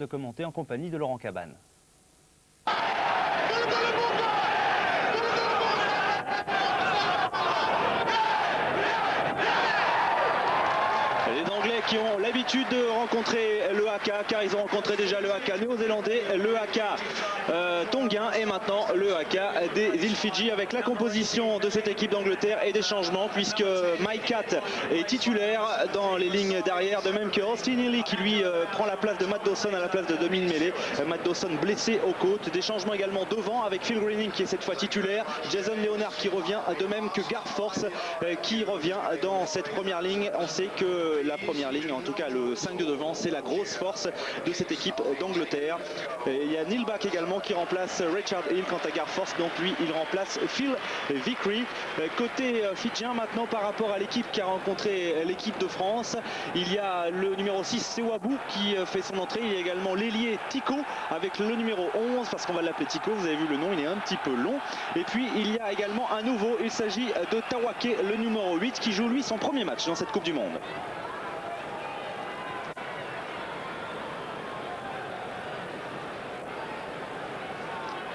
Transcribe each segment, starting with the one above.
commenté en compagnie de Laurent Cabane. Les Anglais qui ont l'habitude de rencontrer le haka, car ils ont rencontré déjà le haka néo-zélandais, le haka tonguien et maintenant le haka des îles Fidji, avec la composition de cette équipe d'Angleterre et des changements, puisque Mike Catt est titulaire dans les lignes d'arrière, de même que Austin Healey qui lui prend la place de Matt Dawson à la place de Dominic Melee. Matt Dawson blessé aux côtes. Des changements également devant avec Phil Greening qui est cette fois titulaire, Jason Leonard qui revient, de même que Garth Force qui revient dans cette première ligne. On sait que la première ligne, en tout cas le 5 de devant, c'est la grosse force de cette équipe d'Angleterre. Il y a Neil Back également qui remplace Richard Hill. Quant à Garth Force, donc lui il remplace Phil Vickery. Côté fidjien maintenant, par rapport à l'équipe qui a rencontré l'équipe de France, il y a le numéro 6 Sewabou qui fait son entrée. Il y a également l'ailier Tico avec le numéro 11, parce qu'on va l'appeler Tico, vous avez vu le nom, il est un petit peu long. Et puis il y a également un nouveau, il s'agit de Tawake, le numéro 8, qui joue lui son premier match dans cette Coupe du Monde.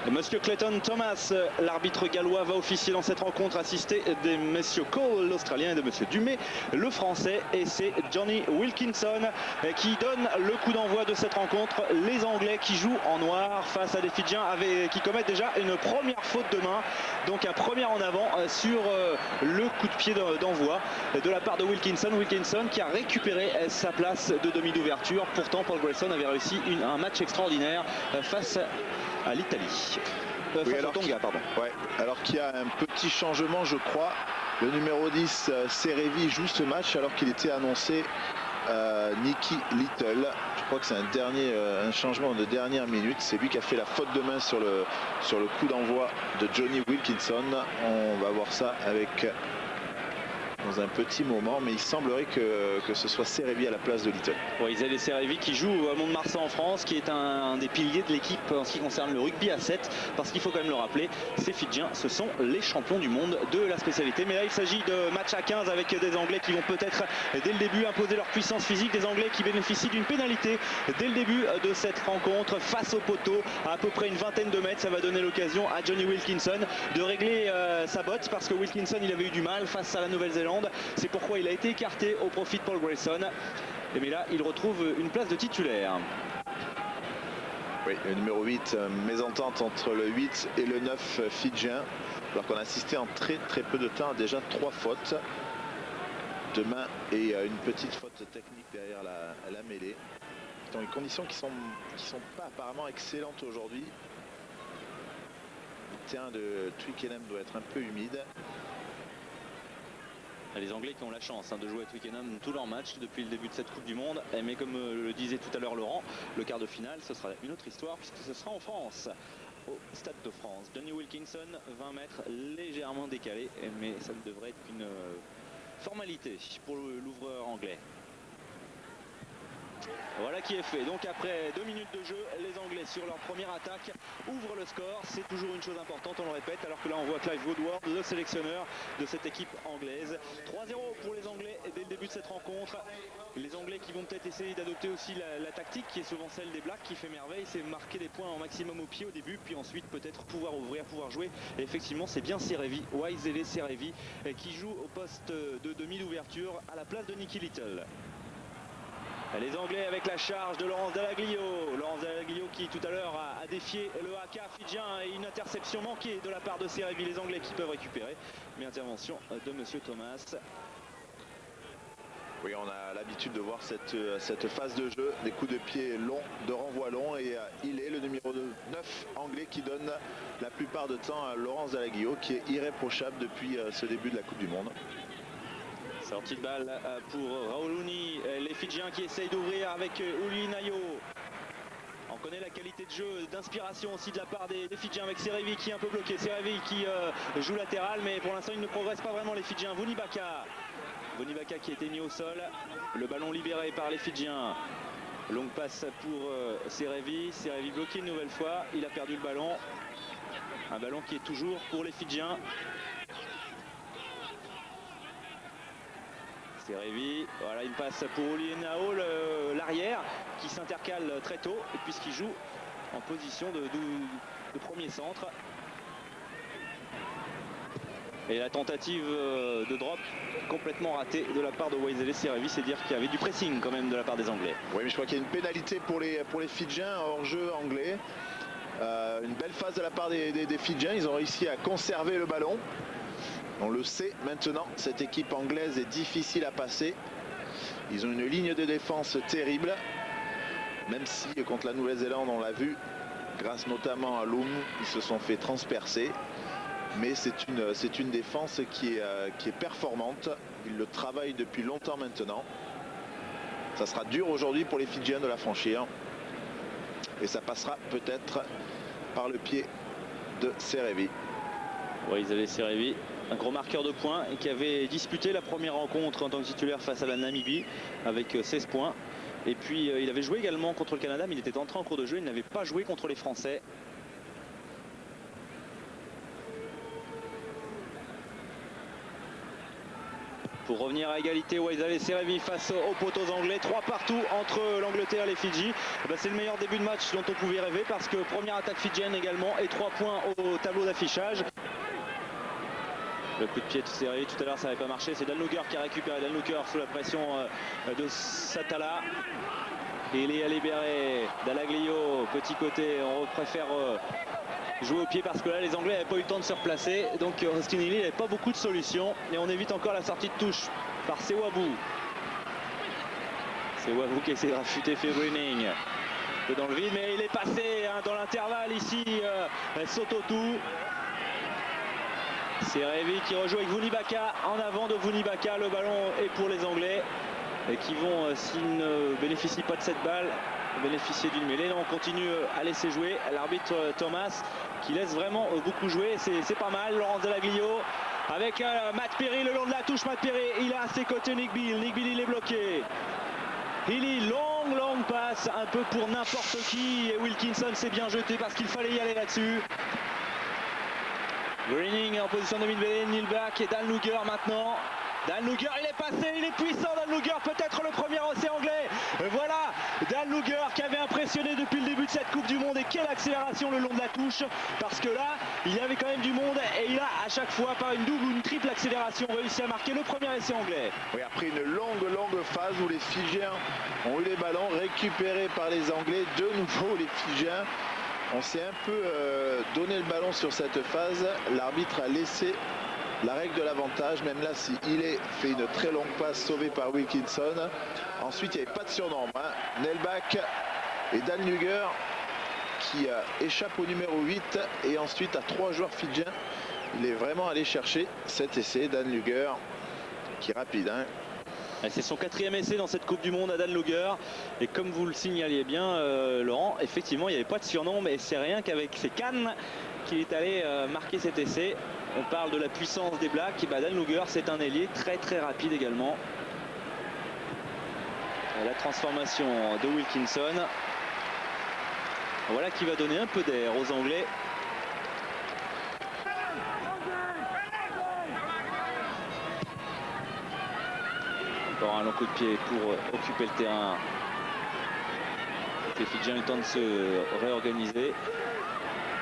Monsieur Clayton Thomas, l'arbitre gallois, va officier dans cette rencontre, assisté des messieurs Cole, l'Australien, et de monsieur Dumais, le Français. Et c'est Johnny Wilkinson qui donne le coup d'envoi de cette rencontre. Les Anglais qui jouent en noir face à des Fidjiens qui commettent déjà une première faute de main. Donc un premier en avant sur le coup de pied d'envoi de la part de Wilkinson. Wilkinson qui a récupéré sa place de demi d'ouverture. Pourtant, Paul Grayson avait réussi un match extraordinaire face à l'Italie. Oui, alors qu'il y a un petit changement, je crois. Le numéro 10, Serevi, joue ce match alors qu'il était annoncé Nicky Little. Je crois que c'est un changement de dernière minute. C'est lui qui a fait la faute de main sur le coup d'envoi de Johnny Wilkinson. On va voir ça dans un petit moment, mais il semblerait que ce soit Serevi à la place de Little. Oui, Isaiah Serevi qui joue à Mont-de-Marsan en France, qui est un des piliers de l'équipe en ce qui concerne le rugby à 7, parce qu'il faut quand même le rappeler, ces Fidjiens, ce sont les champions du monde de la spécialité. Mais là, il s'agit de match à 15 avec des Anglais qui vont peut-être dès le début imposer leur puissance physique, des Anglais qui bénéficient d'une pénalité dès le début de cette rencontre face au poteau à peu près une vingtaine de mètres. Ça va donner l'occasion à Johnny Wilkinson de régler sa botte, parce que Wilkinson il avait eu du mal face à la Nouvelle-Zélande. C'est pourquoi il a été écarté au profit de Paul Grayson. Mais là, il retrouve une place de titulaire. Oui, le numéro 8, mésentente entre le 8 et le 9 fidjien. Alors qu'on a assisté en très peu de temps à déjà 3 fautes de main et une petite faute technique derrière la mêlée. Dans les conditions qui sont pas apparemment excellentes aujourd'hui. Le terrain de Twickenham doit être un peu humide. Les Anglais qui ont la chance de jouer à Twickenham tous leurs matchs depuis le début de cette Coupe du Monde. Mais comme le disait tout à l'heure Laurent, le quart de finale, ce sera une autre histoire puisque ce sera en France, au Stade de France. Johnny Wilkinson, 20 mètres légèrement décalé, mais ça ne devrait être qu'une formalité pour l'ouvreur anglais. Voilà qui est fait. Donc après 2 minutes de jeu, les Anglais sur leur première attaque ouvrent le score. C'est toujours une chose importante, on le répète, alors que là on voit Clive Woodward, le sélectionneur de cette équipe anglaise. 3-0 pour les Anglais dès le début de cette rencontre. Les Anglais qui vont peut-être essayer d'adopter aussi la tactique qui est souvent celle des Blacks, qui fait merveille, c'est marquer des points en maximum au pied au début, puis ensuite peut-être pouvoir ouvrir, pouvoir jouer. Et effectivement, c'est bien Serevi, Waizele Serevi, qui joue au poste de demi d'ouverture à la place de Nicky Little. Les Anglais avec la charge de Laurence Dallaglio. Laurence Dallaglio qui tout à l'heure a défié le haka fidjien et une interception manquée de la part de Serevi. Les Anglais qui peuvent récupérer. Mais intervention de monsieur Thomas. Oui, on a l'habitude de voir cette phase de jeu, des coups de pied longs, de renvoi long, et il est le numéro 9 anglais qui donne la plupart du temps à Laurence Dallaglio, qui est irréprochable depuis ce début de la Coupe du Monde. Sortie de balle pour Rauluni, les Fidjiens qui essayent d'ouvrir avec Uli Nayo. On connaît la qualité de jeu, d'inspiration aussi de la part des Fidjiens avec Serevi qui est un peu bloqué. Serevi qui joue latéral, mais pour l'instant il ne progresse pas vraiment les Fidjiens. Vunibaka qui était mis au sol, le ballon libéré par les Fidjiens. Longue passe pour Serevi, Serevi bloqué une nouvelle fois, il a perdu le ballon. Un ballon qui est toujours pour les Fidjiens. Serevi, voilà une passe pour Olienao, l'arrière qui s'intercale très tôt et puisqu'il joue en position de premier centre. Et la tentative de drop complètement ratée de la part de Waisele Serevi, c'est dire qu'il y avait du pressing quand même de la part des Anglais. Oui, mais je crois qu'il y a une pénalité pour les Fidjiens hors jeu anglais. Une belle phase de la part des Fidjiens, ils ont réussi à conserver le ballon. On le sait maintenant, cette équipe anglaise est difficile à passer. Ils ont une ligne de défense terrible, même si contre la Nouvelle-Zélande, on l'a vu, grâce notamment à Loum, ils se sont fait transpercer. Mais c'est une défense qui est performante. Ils le travaillent depuis longtemps maintenant. Ça sera dur aujourd'hui pour les Fidjiens de la franchir. Et ça passera peut-être par le pied de Serevi. Oui, ils avaient Serevi, un gros marqueur de points et qui avait disputé la première rencontre en tant que titulaire face à la Namibie avec 16 points. Et puis il avait joué également contre le Canada, mais il était entré en cours de jeu, il n'avait pas joué contre les Français. Pour revenir à égalité, Waisele Serevi face aux poteaux anglais. 3 partout entre l'Angleterre et les Fidji. C'est le meilleur début de match dont on pouvait rêver parce que première attaque fidjienne également et 3 points au tableau d'affichage. Le coup de pied de Serevi tout à l'heure, ça n'avait pas marché. C'est Dalnuger qui a récupéré. Dalnuger sous la pression de Satala. Et il est à libérer Dalaglio, petit côté. On préfère jouer au pied parce que là les Anglais n'avaient pas eu le temps de se replacer, donc Austin Healey n'avait pas beaucoup de solutions et on évite encore la sortie de touche par Sewabu. Sewabu qui essaie de rafuter Phil Greening dans le vide, mais il est passé dans l'intervalle ici. Sototu, Serevi qui rejoue avec Vunibaka, en avant de Vunibaka, le ballon est pour les Anglais et qui vont, s'ils ne bénéficient pas de cette balle, bénéficier d'une mêlée. On continue à laisser jouer l'arbitre Thomas qui laisse vraiment beaucoup jouer, c'est pas mal. Laurence Dalaglio avec Matt Perry le long de la touche. Matt Perry, il a à ses côtés Nick Bill, il est bloqué. Healy, longue passe un peu pour n'importe qui et Wilkinson s'est bien jeté parce qu'il fallait y aller là-dessus. Greening en position de mid-mêlée, Nilbach et Dalnuger maintenant. Dalnuger, il est passé, il est puissant Dalnuger, peut-être le premier essai anglais. Voilà, Dalnuger qui avait impressionné depuis le début de cette Coupe du Monde et quelle accélération le long de la touche. Parce que là, il y avait quand même du monde et il a à chaque fois par une double ou une triple accélération réussi à marquer le premier essai anglais. Oui, après une longue phase où les Fidjiens ont eu les ballons récupérés par les Anglais, de nouveau les Fidjiens. On s'est un peu donné le ballon sur cette phase. L'arbitre a laissé la règle de l'avantage, même là si Healy fait une très longue passe sauvée par Wilkinson. Ensuite il n'y avait pas de surnombre, hein. Nelbach et Dalnuger qui échappent au numéro 8 et ensuite à 3 joueurs fidjiens. Il est vraiment allé chercher cet essai. Dalnuger qui est rapide, hein. C'est son 4e essai dans cette Coupe du Monde à Dalnuger. Et comme vous le signaliez bien, Laurent, effectivement, il n'y avait pas de surnom, mais c'est rien qu'avec ses cannes qu'il est allé marquer cet essai. On parle de la puissance des Blacks. Et Dalnuger, c'est un ailier très rapide également. Et la transformation de Wilkinson. Voilà qui va donner un peu d'air aux Anglais. Encore un long coup de pied pour occuper le terrain. Les Fidjiens ont eu le temps de se réorganiser.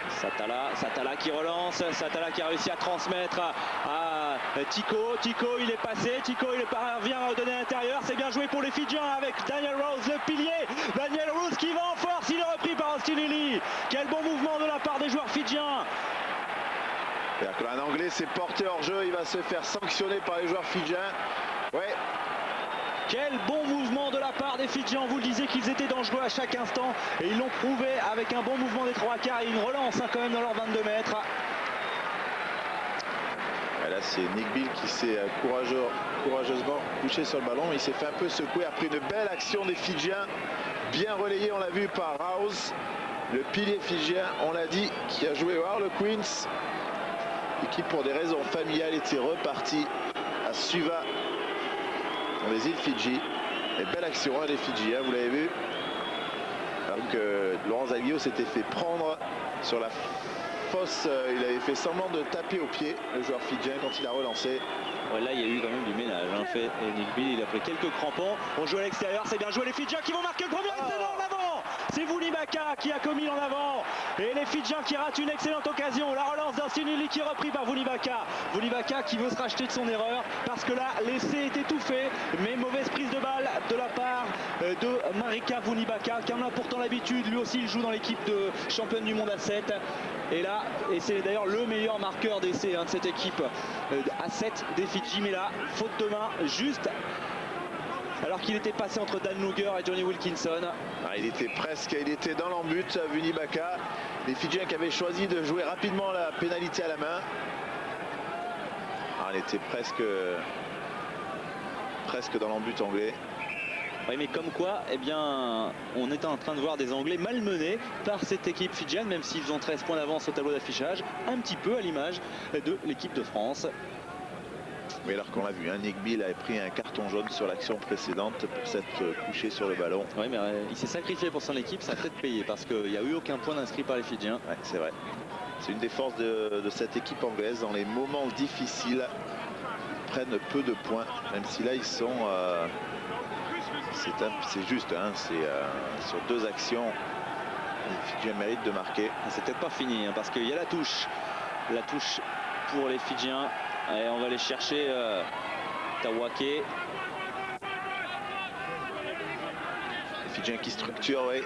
Satala qui relance, Satala qui a réussi à transmettre à Tico. Tico il est passé, Tico il parvient à redonner à l'intérieur. C'est bien joué pour les Fidjiens avec Daniel Rose, le pilier. Daniel Rose qui va en force, il est repris par Austin Healey. Quel bon mouvement de la part des joueurs fidjiens. Un Anglais s'est porté hors jeu, il va se faire sanctionner par les joueurs fidjiens. Ouais. Quel bon mouvement de la part des Fidjiens, vous le disiez qu'ils étaient dangereux à chaque instant et ils l'ont prouvé avec un bon mouvement des 3/4 et une relance quand même dans leurs 22 mètres. Et là c'est Nick Bill qui s'est courageusement couché sur le ballon. Il s'est fait un peu secouer après une belle action des Fidjiens, bien relayée, on l'a vu par Rouse, le pilier fidjien, on l'a dit, qui a joué au Harlequins et qui pour des raisons familiales était reparti à Suva dans les îles Fidji. Et belle action des Fidji, hein, vous l'avez vu. Alors que Laurence Dalaglio s'était fait prendre sur la fosse, il avait fait semblant de taper au pied le joueur fidjien quand il a relancé. Ouais, là il y a eu quand même du ménage. Fait Nick Bill, il a pris quelques crampons. On joue à l'extérieur, c'est bien joué, les Fidjiens qui vont marquer le premier excellent en avant. C'est Vunibaka qui a commis en avant. Et les Fidjiens qui ratent une excellente occasion. La relance d'Insinili qui est repris par Vunibaka. Vunibaka qui veut se racheter de son erreur parce que là l'essai est étouffé. Mais mauvaise prise de balle de la part de Marika Vunibaka qui en a pourtant l'habitude. Lui aussi il joue dans l'équipe de championne du monde à 7. Et là, et c'est d'ailleurs le meilleur marqueur d'essai de cette équipe à 7 des Fidji. Mais là, faute de main juste alors qu'il était passé entre Dan Luger et Johnny Wilkinson. Il était dans l'embut, Vunibaka. Les Fidjiens qui avaient choisi de jouer rapidement la pénalité à la main. Il était presque dans l'embut anglais. Oui, mais comme quoi, eh bien, on est en train de voir des Anglais malmenés par cette équipe fidjienne, même s'ils ont 13 points d'avance au tableau d'affichage, un petit peu à l'image de l'équipe de France. Oui, alors qu'on l'a vu, Nick Bill avait pris un carton jaune sur l'action précédente pour s'être couché sur le ballon. Oui, mais il s'est sacrifié pour son équipe, ça a peut-être payé parce qu'il n'y a eu aucun point inscrit par les Fidjiens. Oui, c'est vrai. C'est une des forces de cette équipe anglaise. Dans les moments difficiles, ils prennent peu de points, même si là ils sont... c'est juste, c'est sur 2 actions, les Fidjiens méritent de marquer. C'est peut-être pas fini parce qu'il y a la touche pour les Fidjiens. Allez, on va aller chercher Tawake. Les Fidjiens qui structurent, oui,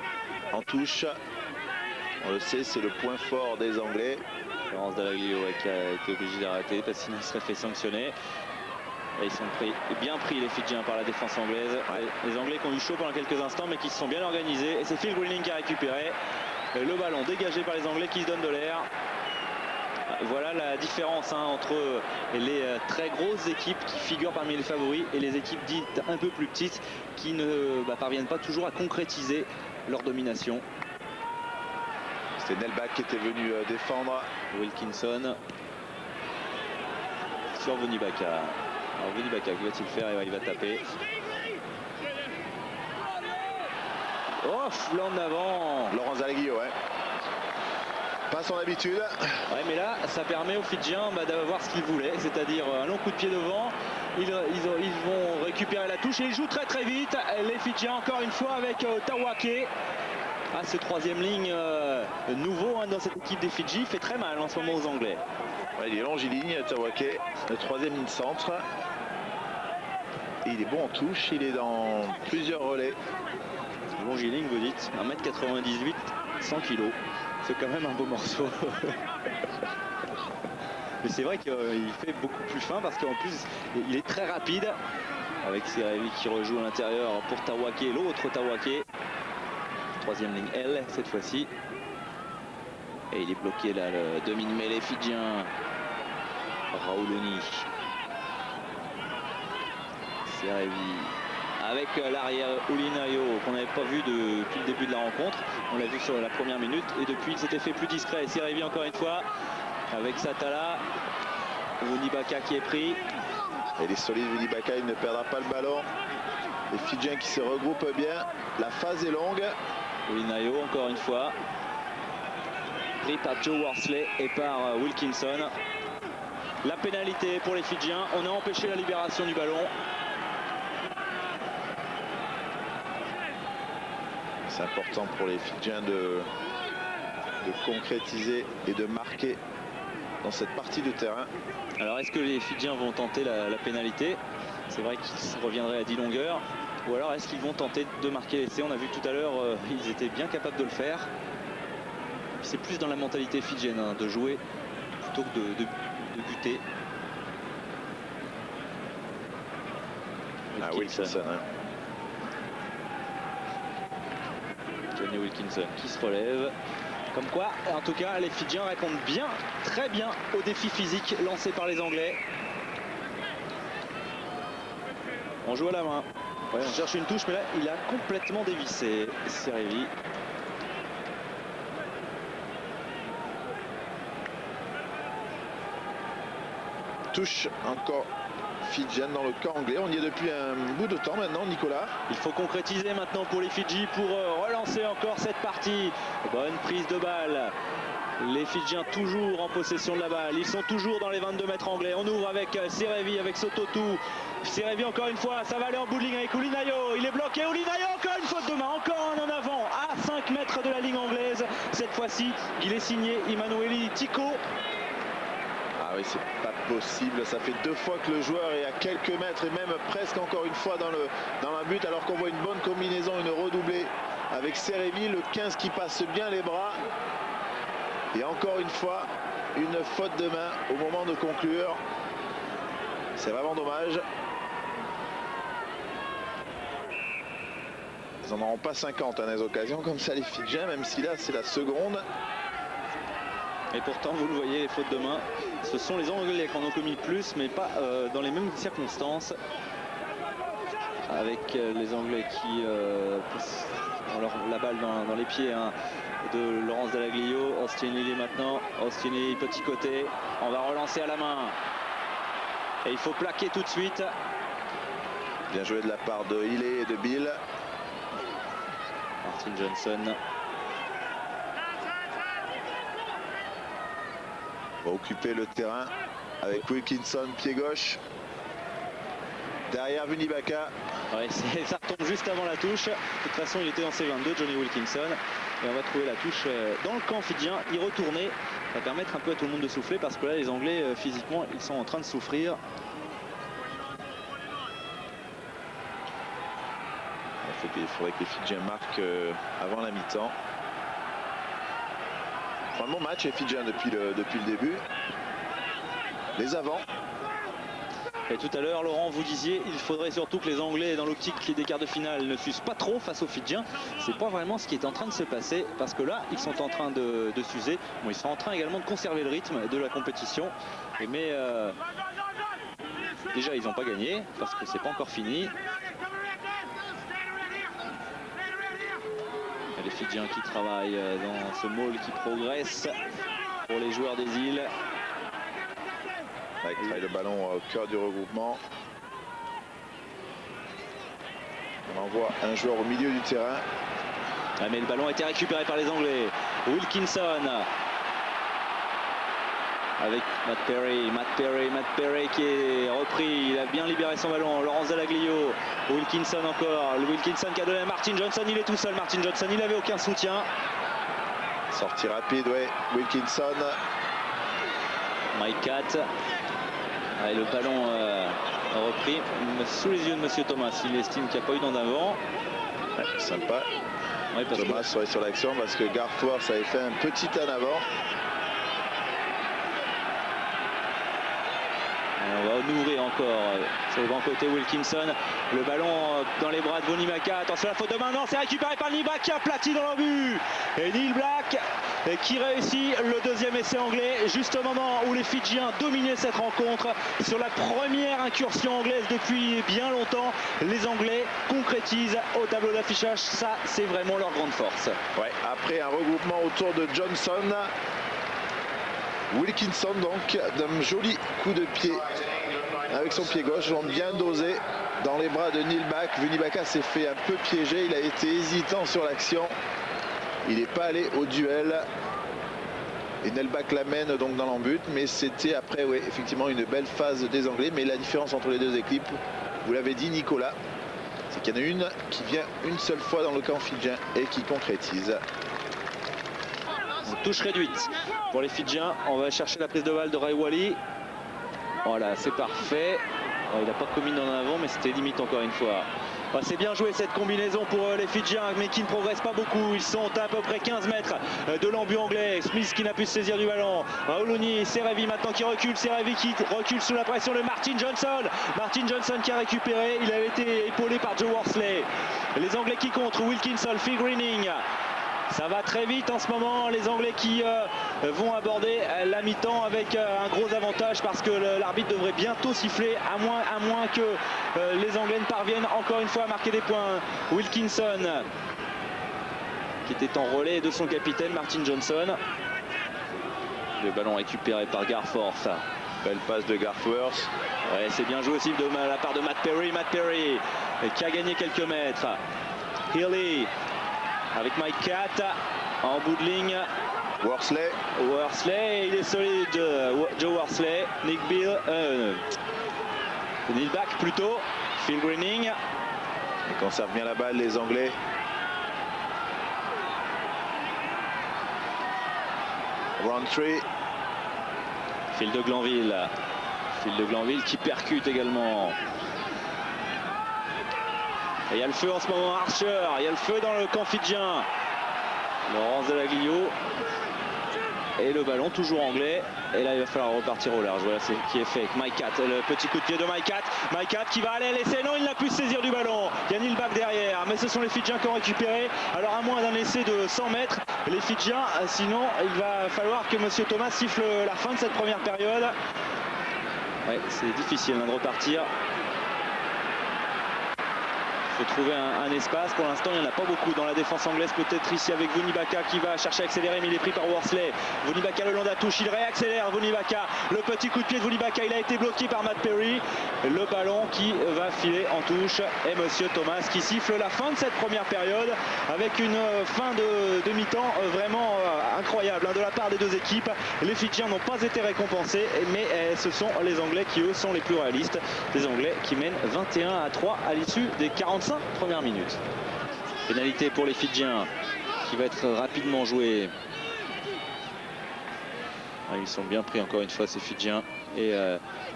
en touche. On le sait, c'est le point fort des Anglais. Laurence Dallaglio qui a été obligé d'arrêter parce qu'il serait fait sanctionner. Et ils sont bien pris les Fidjiens par la défense anglaise. Ouais. Les Anglais qui ont eu chaud pendant quelques instants mais qui se sont bien organisés. Et c'est Phil Greenling qui a récupéré le ballon dégagé par les Anglais qui se donnent de l'air. Voilà la différence entre les très grosses équipes qui figurent parmi les favoris et les équipes dites un peu plus petites qui ne parviennent pas toujours à concrétiser leur domination. C'était Nelbach qui était venu défendre. Wilkinson sur Vunibaka. Alors Vunibaka, que va-t-il faire? Il va taper. Oh, là en avant. Laurent Zalaguillo, ouais. Pas son habitude. Ouais, mais là, ça permet aux Fidjiens d'avoir ce qu'ils voulaient, c'est-à-dire un long coup de pied devant. Ils vont récupérer la touche et ils jouent très très vite. Les Fidjiens encore une fois avec Tawake. Ce troisième ligne nouveau dans cette équipe des Fidji fait très mal en ce moment aux Anglais. Ouais, il est longiligne, Tawake, le troisième ligne centre. Et il est bon en touche, il est dans plusieurs relais. Longiligne, vous dites, 1m98, 100 kg. C'est quand même un beau morceau. Mais c'est vrai qu'il fait beaucoup plus fin parce qu'en plus il est très rapide. Avec Serevi qui rejoue à l'intérieur pour Tawake, l'autre Tawake. Troisième ligne L cette fois-ci. Et il est bloqué là, le demi-mêlée fidjien. Raoulouni. Serevi. Avec l'arrière Ulinayo qu'on n'avait pas vu depuis le début de la rencontre. On l'a vu sur la première minute et depuis il s'était fait plus discret. Serevi encore une fois avec Satala. Vunibaka qui est pris. Il est solide, Vunibaka, il ne perdra pas le ballon. Les Fidjiens qui se regroupent bien. La phase est longue. Ulinayo encore une fois. Pris par Joe Worsley et par Wilkinson. La pénalité pour les Fidjiens. On a empêché la libération du ballon. C'est important pour les Fidjiens de concrétiser et de marquer dans cette partie de terrain. Alors est-ce que les Fidjiens vont tenter la pénalité? C'est vrai qu'ils reviendraient à 10 longueurs. Ou alors est-ce qu'ils vont tenter de marquer l'essai? On a vu tout à l'heure, ils étaient bien capables de le faire. C'est plus dans la mentalité fidjienne de jouer plutôt que de buter. Wilkinson. Johnny Wilkinson qui se relève. Comme quoi, en tout cas, les Fidjiens répondent bien, très bien au défi physique lancé par les Anglais. On joue à la main. Ouais, on cherche une touche, mais là, il a complètement dévissé. Serevi. Touche encore fidjienne dans le camp anglais. On y est depuis un bout de temps maintenant, Nicolas. Il faut concrétiser maintenant pour les Fidji pour relancer encore cette partie. Bonne prise de balle Les Fidjiens toujours en possession de la balle. Ils sont toujours dans les 22 mètres anglais. On ouvre avec Serevi, avec Sototu. Serevi encore une fois, ça va aller en bout de ligne avec Ulinayo. Il est bloqué. Ulinayo, encore une faute de main. Encore un en avant à 5 mètres de la ligne anglaise. Cette fois-ci, il est signé Emmanueli Tico. Ah oui, c'est pas possible. Ça fait 2 fois que le joueur est à quelques mètres et même presque encore une fois dans la butte, alors qu'on voit une bonne combinaison, une redoublée avec Serevi, le 15 qui passe bien les bras. Et encore une fois, une faute de main au moment de conclure. C'est vraiment dommage. Ils n'en auront pas 50 à des occasions comme ça les Fidjiens, même si là c'est la seconde. Et pourtant, vous le voyez, les fautes de main, ce sont les Anglais qui en ont commis plus, mais pas dans les mêmes circonstances. Avec les Anglais qui ont la balle dans les pieds de Laurence Dallaglio. Ostienili maintenant. Ostienili, petit côté. On va relancer à la main. Et il faut plaquer tout de suite. Bien joué de la part de Hilley et de Bill. Martin Johnson. Va occuper le terrain avec Wilkinson, pied gauche. Derrière Vunibaka. Ouais, ça retombe juste avant la touche. De toute façon, il était dans ses 22, Johnny Wilkinson. Et on va trouver la touche dans le camp fidjien. Y retourner. Ça va permettre un peu à tout le monde de souffler parce que là, les Anglais, physiquement, ils sont en train de souffrir. Il faudrait que les Fidjiens marquent avant la mi-temps. Un bon match les Fidjiens depuis le début. Les avants. Et tout à l'heure, Laurent, vous disiez, il faudrait surtout que les Anglais, dans l'optique des quarts de finale, ne s'usent pas trop face aux Fidjiens. C'est pas vraiment ce qui est en train de se passer, parce que là, ils sont en train de s'user. Bon, ils sont en train également de conserver le rythme de la compétition. Mais déjà, ils n'ont pas gagné, parce que c'est pas encore fini. Les Fidjiens qui travaillent dans ce maul qui progresse pour les joueurs des îles. Avec le ballon au cœur du regroupement. On envoie un joueur au milieu du terrain. Ah, mais le ballon a été récupéré par les Anglais. Wilkinson avec Matt Perry qui est repris. Il a bien libéré son ballon. Laurence Dallaglio. Wilkinson encore. Le Wilkinson qui a donné à Martin Johnson. Il est tout seul. Martin Johnson, il n'avait aucun soutien. Sortie rapide, ouais. Wilkinson. Mike Cat. Et le ballon repris sous les yeux de Monsieur Thomas. Il estime qu'il n'y a pas eu d'en avant. Ouais, sympa. Ouais, Thomas serait sur l'action parce que Garforth avait fait un petit en avant. On va ouvrir encore sur le grand côté Wilkinson. Le ballon dans les bras de Vunibaka. Attention à la faute de main. Non, c'est récupéré par Neil Black qui a aplati dans l'embut. Et Neil Black qui réussit le deuxième essai anglais juste au moment où les Fidjiens dominaient cette rencontre. Sur la première incursion anglaise depuis bien longtemps, les Anglais concrétisent au tableau d'affichage. Ça, c'est vraiment leur grande force. Ouais, après un regroupement autour de Johnson. Wilkinson donc d'un joli coup de pied avec son pied gauche, bien dosé dans les bras de Neil Black. Vunibaka s'est fait un peu piéger, il a été hésitant sur l'action, il n'est pas allé au duel et Neil Black l'amène donc dans l'embut, mais c'était après oui, effectivement une belle phase des Anglais. Mais la différence entre les deux équipes, vous l'avez dit Nicolas, c'est qu'il y en a une qui vient une seule fois dans le camp fidjien et qui concrétise. Touche réduite pour les Fidjiens. On va chercher la prise de balle de Raiwali. Voilà, c'est parfait. Il n'a pas commis en avant, mais c'était limite encore une fois. C'est bien joué cette combinaison pour les Fidjiens, mais qui ne progressent pas beaucoup. Ils sont à peu près 15 mètres de l'embut anglais. Smith qui n'a pu se saisir du ballon. Rauluni, Serevi maintenant qui recule. Serevi qui recule sous la pression de Martin Johnson. Martin Johnson qui a récupéré. Il avait été épaulé par Joe Worsley. Les Anglais qui contre. Wilkinson, Phil Greening. Ça va très vite en ce moment, les Anglais qui vont aborder la mi-temps avec un gros avantage parce que l'arbitre devrait bientôt siffler, à moins que les Anglais ne parviennent encore une fois à marquer des points. Wilkinson qui était en relais de son capitaine Martin Johnson. Le ballon récupéré par Garforth. Belle passe de Garforth. Ouais, c'est bien joué aussi de la part de Matt Perry qui a gagné quelques mètres. Healy avec Mike Cat en bout de ligne. Worsley. Worsley, il est solide. Joe Worsley. Nick Bill. Neil Back plutôt. Phil Greening. Ils conservent bien la balle, les Anglais. Roundtree. Phil de Glanville. Phil de Glanville qui percute également. Et il y a le feu en ce moment, Archer. Il y a le feu dans le camp fidjien. Laurence Delaglio. Et le ballon toujours anglais. Et là il va falloir repartir au large. Voilà ce qui est fait avec Mike Hatt. Le petit coup de pied de Mike Hatt. Mike Hatt qui va aller laisser. Non, il n'a pu se saisir du ballon. Il y a Neil Back derrière. Mais ce sont les Fidjiens qui ont récupéré. Alors à moins d'un essai de 100 mètres. Les Fidjiens, sinon il va falloir que Monsieur Thomas siffle la fin de cette première période. Ouais, c'est difficile de repartir. Il faut trouver un espace. Pour l'instant, il n'y en a pas beaucoup dans la défense anglaise. Peut-être ici avec Vunibaka qui va chercher à accélérer, mais il est pris par Worsley. Vunibaka le long de la touche, il réaccélère. Vunibaka, le petit coup de pied de Vunibaka, il a été bloqué par Matt Perry. Le ballon qui va filer en touche. Et Monsieur Thomas qui siffle la fin de cette première période avec une fin de mi-temps vraiment incroyable de la part des deux équipes. Les Fidjiens n'ont pas été récompensés, mais ce sont les Anglais qui, eux, sont les plus réalistes. Les Anglais qui mènent 21-3 à l'issue des 45 premières minutes. Pénalité pour les Fidjiens qui va être rapidement jouée. Ils sont bien pris encore une fois ces Fidjiens. Et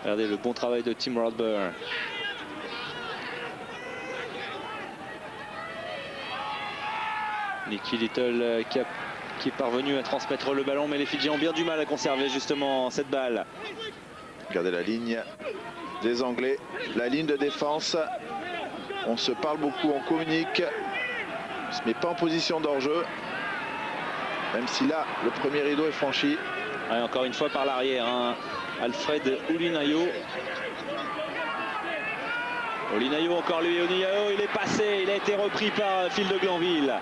regardez le bon travail de Tim Radburn. Nicky Little qui est parvenu à transmettre le ballon, mais les Fidjiens ont bien du mal à conserver justement cette balle. Regardez la ligne des Anglais, la ligne de défense. On se parle beaucoup, on communique. On ne se met pas en position d'hors-jeu. Même si là, le premier rideau est franchi. Ouais, encore une fois par l'arrière, Alfred Ulinayo. Ulinayo, encore lui, Ulinayo, il est passé, il a été repris par Phil de Glanville.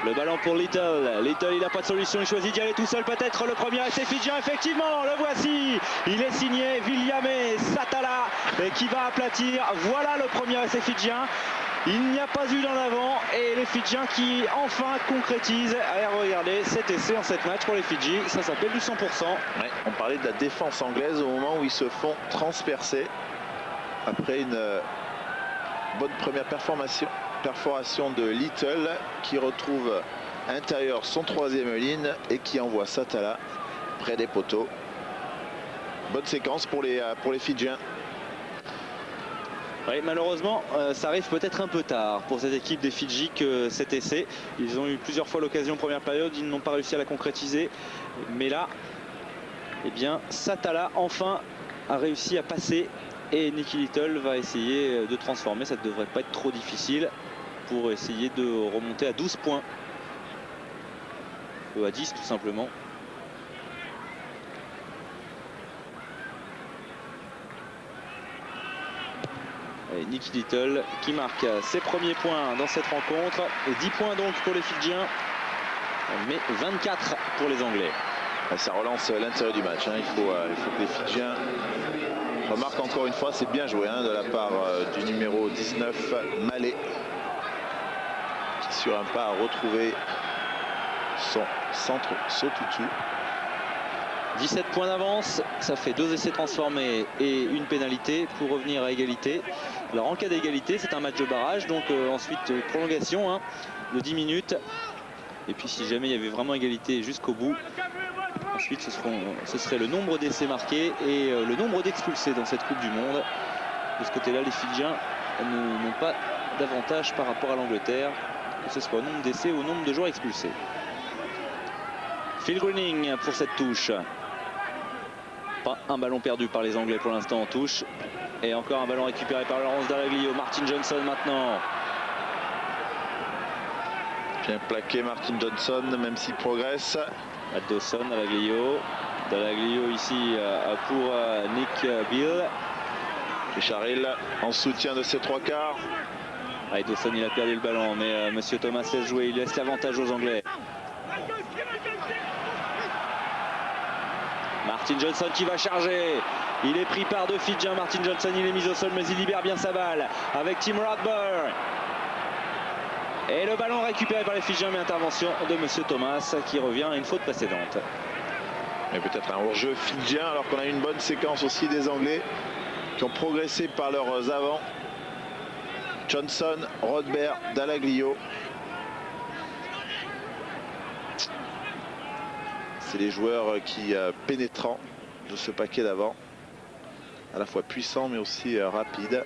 Le ballon pour Little. Little, il n'a pas de solution, il choisit d'y aller tout seul peut-être. Le premier essai fidjien, effectivement, le voici. Il est signé Williame Satala qui va aplatir. Voilà le premier essai fidjien. Il n'y a pas eu d'en avant et les Fidjiens qui enfin concrétisent. Allez, regardez cet essai en 7 matchs pour les Fidji, ça s'appelle du 100%. Ouais, on parlait de la défense anglaise au moment où ils se font transpercer après une bonne première perforation de Little qui retrouve intérieur son troisième ligne et qui envoie Satala près des poteaux. Bonne séquence pour les Fidjiens. Oui, malheureusement, ça arrive peut-être un peu tard pour cette équipe des Fidji que cet essai. Ils ont eu plusieurs fois l'occasion en première période, ils n'ont pas réussi à la concrétiser. Mais là, eh bien, Satala enfin a réussi à passer et Nicky Little va essayer de transformer. Ça ne devrait pas être trop difficile pour essayer de remonter à 12 points. Ou à 10 tout simplement. Et Nicky Little qui marque ses premiers points dans cette rencontre. Et 10 points donc pour les Fidjiens, mais 24 pour les Anglais. Ça relance l'intérieur du match. Il faut que les Fidjiens remarquent encore une fois. C'est bien joué de la part du numéro 19, Malé, qui sur un pas a retrouvé son centre Sotutu. 17 points d'avance, ça fait 2 essais transformés et une pénalité pour revenir à égalité. Alors en cas d'égalité, c'est un match de barrage, donc ensuite prolongation de 10 minutes. Et puis si jamais il y avait vraiment égalité jusqu'au bout, ensuite ce serait le nombre d'essais marqués et le nombre d'expulsés dans cette Coupe du Monde. De ce côté-là, les Fidjiens n'ont pas d'avantage par rapport à l'Angleterre, que ce soit au nombre d'essais ou au nombre de joueurs expulsés. Phil Greening pour cette touche. Pas un ballon perdu par les Anglais pour l'instant en touche. Et encore un ballon récupéré par Laurence Delaglio. Martin Johnson maintenant. Bien plaqué Martin Johnson, même s'il progresse. Matt Dawson, Delaglio. Delaglio ici pour Nick Bill. Richard Hill en soutien de ses 3 quarts. Et Dawson il a perdu le ballon, mais Monsieur Thomas laisse jouer. Il laisse l'avantage aux Anglais. Martin Johnson qui va charger. Il est pris par 2 Fidjiens. Martin Johnson, il est mis au sol, mais il libère bien sa balle avec Tim Radburn. Et le ballon récupéré par les Fidjiens, mais intervention de Monsieur Thomas qui revient à une faute précédente. Et peut-être un hors-jeu fidjien, alors qu'on a une bonne séquence aussi des Anglais qui ont progressé par leurs avants. Johnson, Rodbert, Dallaglio. C'est les joueurs qui pénétrant de ce paquet d'avant, à la fois puissant mais aussi rapide.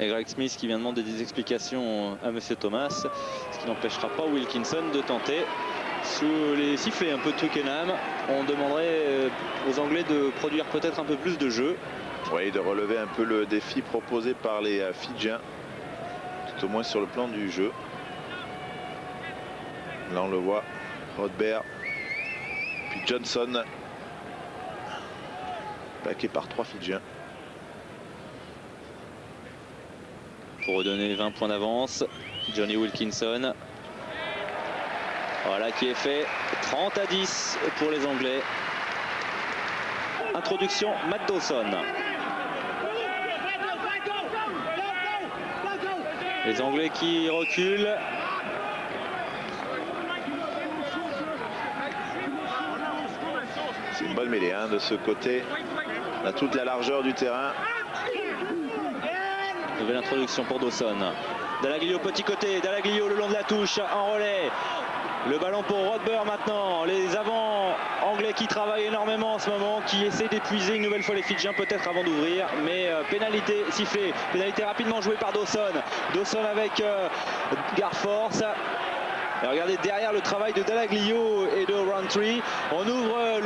Et Greg Smith qui vient demander des explications à Monsieur Thomas, ce qui n'empêchera pas Wilkinson de tenter. Sous les sifflets un peu de Twickenham, on demanderait aux Anglais de produire peut-être un peu plus de jeu. Oui, de relever un peu le défi proposé par les Fidjiens, tout au moins sur le plan du jeu. Là on le voit, Rodbert, puis Johnson, backé par 3 Fidjiens. Pour redonner 20 points d'avance, Johnny Wilkinson. Voilà qui est fait, 30-10 pour les Anglais. Introduction, Matt Dawson. Les Anglais qui reculent. C'est une bonne mêlée hein, de ce côté. On a toute la largeur du terrain. Nouvelle introduction pour Dawson. Dallaglio petit côté, Dallaglio le long de la touche en relais. Le ballon pour Rodbert maintenant. Les avants anglais qui travaillent énormément en ce moment, qui essaient d'épuiser une nouvelle fois les Fidjiens peut-être avant d'ouvrir. Mais pénalité sifflée, pénalité rapidement jouée par Dawson. Dawson avec Garforce. Et regardez derrière le travail de Dallaglio et de Roundtree. On ouvre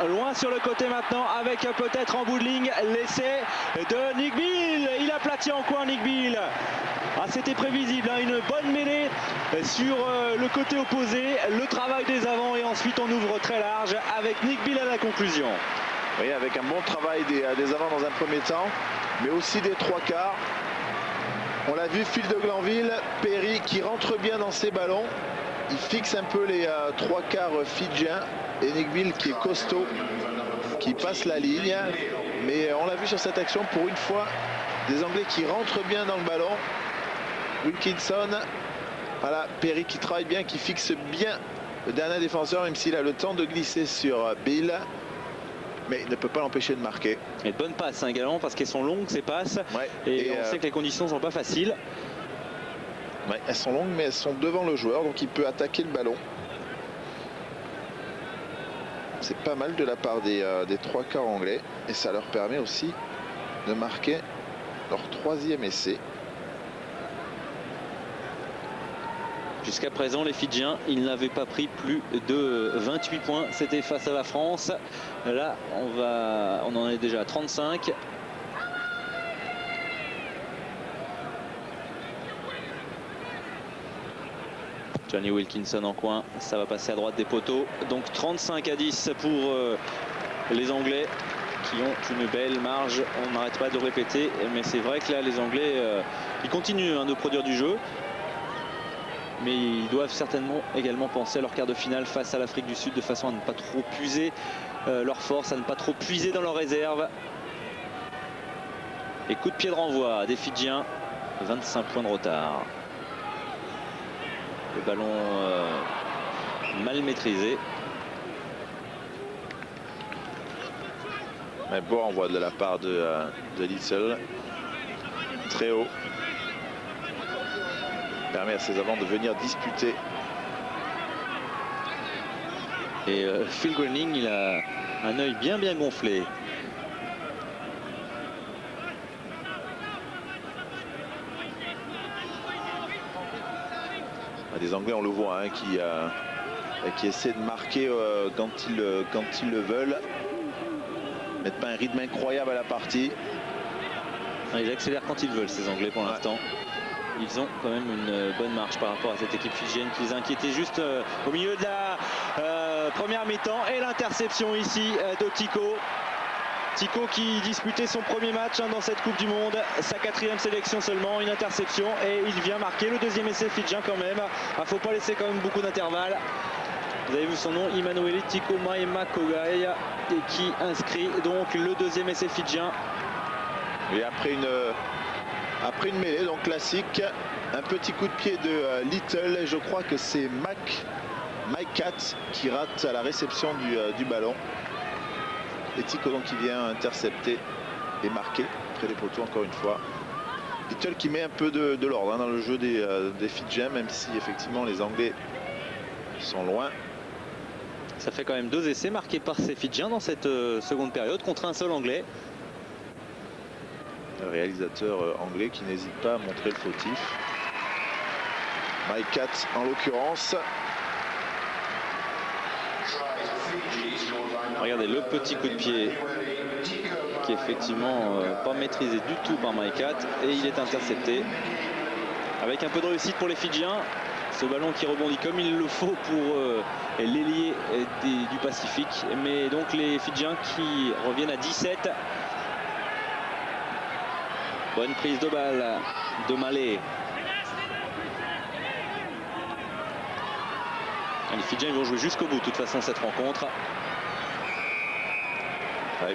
loin sur le côté maintenant avec peut-être en bout de ligne l'essai de Nick Bill. Il aplatit en coin Nick Bill. Ah, c'était prévisible, hein, une bonne mêlée sur le côté opposé, le travail des avants et ensuite on ouvre très large avec Nick Bill à la conclusion. Oui, avec un bon travail des avants dans un premier temps, mais aussi des trois quarts. On l'a vu, Phil de Glanville, Perry qui rentre bien dans ses ballons. Il fixe un peu les trois quarts fidjiens et Nick Bill qui est costaud, qui passe la ligne. Mais on l'a vu sur cette action, pour une fois, des Anglais qui rentrent bien dans le ballon. Wilkinson, voilà, Perry qui travaille bien, qui fixe bien le dernier défenseur, même s'il a le temps de glisser sur Bill. Mais il ne peut pas l'empêcher de marquer. Et de bonnes passes hein, également parce qu'elles sont longues ces passes. Ouais, et on sait que les conditions ne sont pas faciles. Ouais, elles sont longues mais elles sont devant le joueur, donc il peut attaquer le ballon. C'est pas mal de la part des trois quarts anglais et ça leur permet aussi de marquer leur troisième essai. Jusqu'à présent, les Fidjiens, ils n'avaient pas pris plus de 28 points. C'était face à la France. Là, on en est déjà à 35. Johnny Wilkinson en coin. Ça va passer à droite des poteaux. Donc 35-10 pour les Anglais qui ont une belle marge. On n'arrête pas de le répéter. Mais c'est vrai que là, les Anglais, ils continuent de produire du jeu. Mais ils doivent certainement également penser à leur quart de finale face à l'Afrique du Sud de façon à ne pas trop puiser leur force, à ne pas trop puiser dans leurs réserves. Et coup de pied de renvoi des Fidjiens, 25 points de retard. Le ballon mal maîtrisé. Un beau renvoi de la part de Little. Très haut. Permet à ses avants de venir disputer. Et Phil Greening, il a un œil bien gonflé. Des Anglais, on le voit, hein, qui essaient de marquer quand ils le veulent. Mettent pas un rythme incroyable à la partie. Ils accélèrent quand ils veulent, ces Anglais, pour l'instant. Ils ont quand même une bonne marche par rapport à cette équipe fidjienne qui les inquiétait juste au milieu de la première mi-temps. Et l'interception ici de Tico. Tico qui disputait son premier match dans cette Coupe du Monde. Sa 4e sélection seulement, une interception. Et il vient marquer le 2e essai fidjien quand même. Il ne faut pas laisser quand même beaucoup d'intervalles. Vous avez vu son nom, Emmanuel Tico Maema Kogai, qui inscrit donc le 2e essai fidjien. Et après Après une mêlée, donc classique, un petit coup de pied de Little, et je crois que c'est Mike Cat qui rate à la réception du ballon. Et Tico donc qui vient intercepter et marquer près des poteaux encore une fois. Little qui met un peu de l'ordre dans le jeu des Fidjiens, même si effectivement les Anglais sont loin. Ça fait quand même 2 essais marqués par ces Fidjiens dans cette seconde période contre un seul Anglais. Le réalisateur anglais qui n'hésite pas à montrer le fautif. Mike Cat en l'occurrence. Regardez le petit coup de pied qui est effectivement pas maîtrisé du tout par Mike Cat, et il est intercepté avec un peu de réussite pour les Fidjiens. Ce ballon qui rebondit comme il le faut pour l'ailier du Pacifique, mais donc les Fidjiens qui reviennent à 17. Bonne prise de balle de Malé. Les Fidjiens vont jouer jusqu'au bout de toute façon cette rencontre.